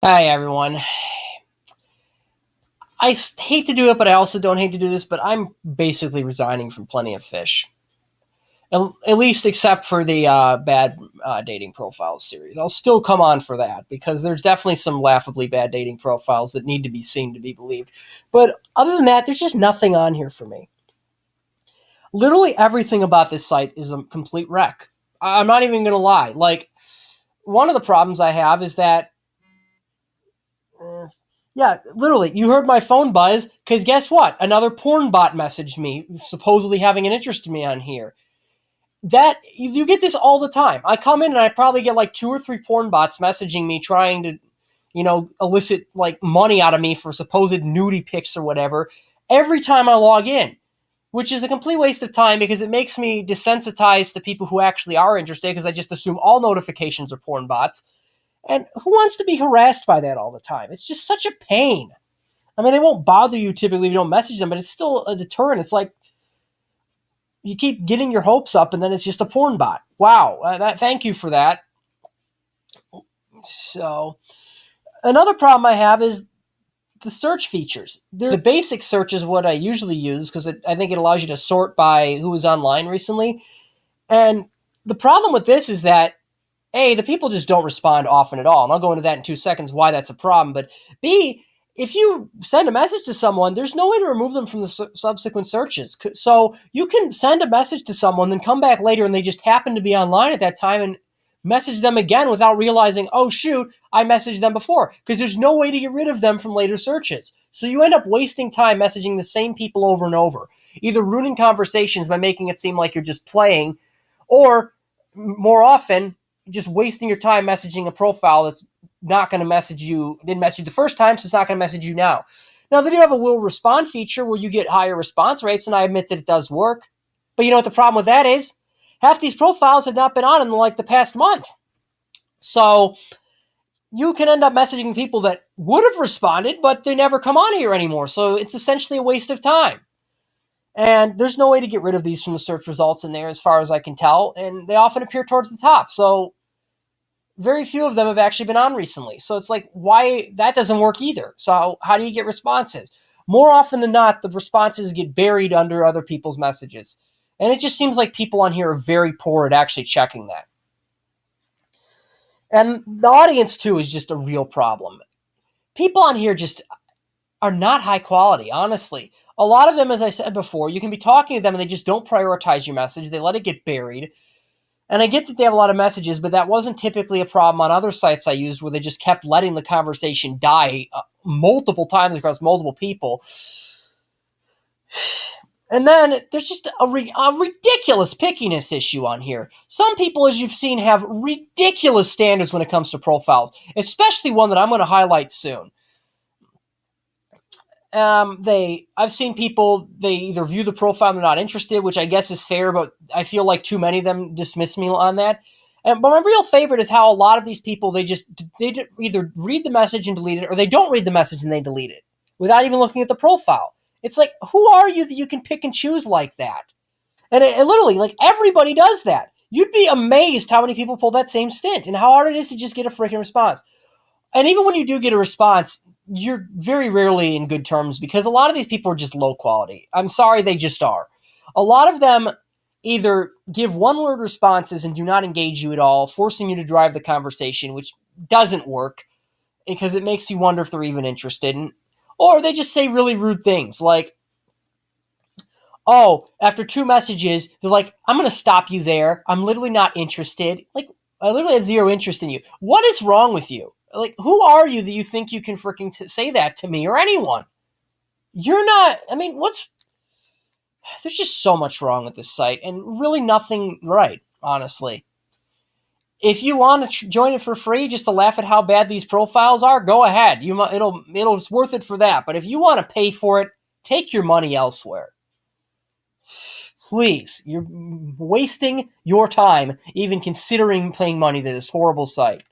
Hi, everyone. Hate to do it, but I also don't hate to do this, but I'm basically resigning from Plenty of Fish. At least except for the bad dating profiles series. I'll still come on for that because there's definitely some laughably bad dating profiles that need to be seen to be believed. But other than that, there's just nothing on here for me. Literally everything about this site is a complete wreck. I'm not even going to lie. Like, one of the problems I have is that yeah, literally, you heard my phone buzz because guess what? Another porn bot messaged me, supposedly having an interest in me on here. That you get this all the time. I come in and I probably get like two or three porn bots messaging me, trying to, elicit like money out of me for supposed nudie pics or whatever. Every time I log in, which is a complete waste of time because it makes me desensitized to people who actually are interested because I just assume all notifications are porn bots. And who wants to be harassed by that all the time? It's just such a pain. I mean, they won't bother you typically if you don't message them, but it's still a deterrent. It's like you keep getting your hopes up, and then it's just a porn bot. Wow, thank you for that. So another problem I have is the search features. The basic search is what I usually use because I think it allows you to sort by who was online recently. And the problem with this is that A, the people just don't respond often at all. And I'll go into that in 2 seconds why that's a problem. But B, if you send a message to someone, there's no way to remove them from the subsequent searches. So you can send a message to someone, then come back later and they just happen to be online at that time and message them again without realizing, oh, shoot, I messaged them before. Because there's no way to get rid of them from later searches. So you end up wasting time messaging the same people over and over, either ruining conversations by making it seem like you're just playing, or more often, just wasting your time messaging a profile that's not going to didn't message you the first time, so it's not going to message you now. Now, they do have a will respond feature where you get higher response rates, and I admit that it does work. But you know what the problem with that is? Half these profiles have not been on in like the past month. So you can end up messaging people that would have responded, but they never come on here anymore. So it's essentially a waste of time. And there's no way to get rid of these from the search results in there as far as I can tell. And they often appear towards the top. So very few of them have actually been on recently. So it's like, why that doesn't work either. So how do you get responses? More often than not, the responses get buried under other people's messages. And it just seems like people on here are very poor at actually checking that. And the audience, too, is just a real problem. People on here just are not high quality, honestly. A lot of them, as I said before, you can be talking to them and they just don't prioritize your message. They let it get buried. And I get that they have a lot of messages, but that wasn't typically a problem on other sites I used where they just kept letting the conversation die multiple times across multiple people. And then there's just a ridiculous pickiness issue on here. Some people, as you've seen, have ridiculous standards when it comes to profiles, especially one that I'm going to highlight soon. I've seen people, they either view the profile and they're not interested, which I guess is fair, but I feel like too many of them dismiss me on that. But my real favorite is how a lot of these people, they either read the message and delete it, or they don't read the message and they delete it without even looking at the profile. It's like, who are you that you can pick and choose like that? And it literally, like, everybody does that. You'd be amazed how many people pull that same stint and how hard it is to just get a freaking response. And even when you do get a response, you're very rarely in good terms because a lot of these people are just low quality. I'm sorry, they just are. A lot of them either give one-word responses and do not engage you at all, forcing you to drive the conversation, which doesn't work because it makes you wonder if they're even interested. Or they just say really rude things like, oh, after two messages, they're like, I'm going to stop you there. I'm literally not interested. Like, I literally have zero interest in you. What is wrong with you? Like, who are you that you think you can freaking say that to me or anyone? You're not, I mean, there's just so much wrong with this site and really nothing right, honestly. If you want to join it for free just to laugh at how bad these profiles are, go ahead. It's worth it for that. But if you want to pay for it, take your money elsewhere. Please, you're wasting your time even considering paying money to this horrible site.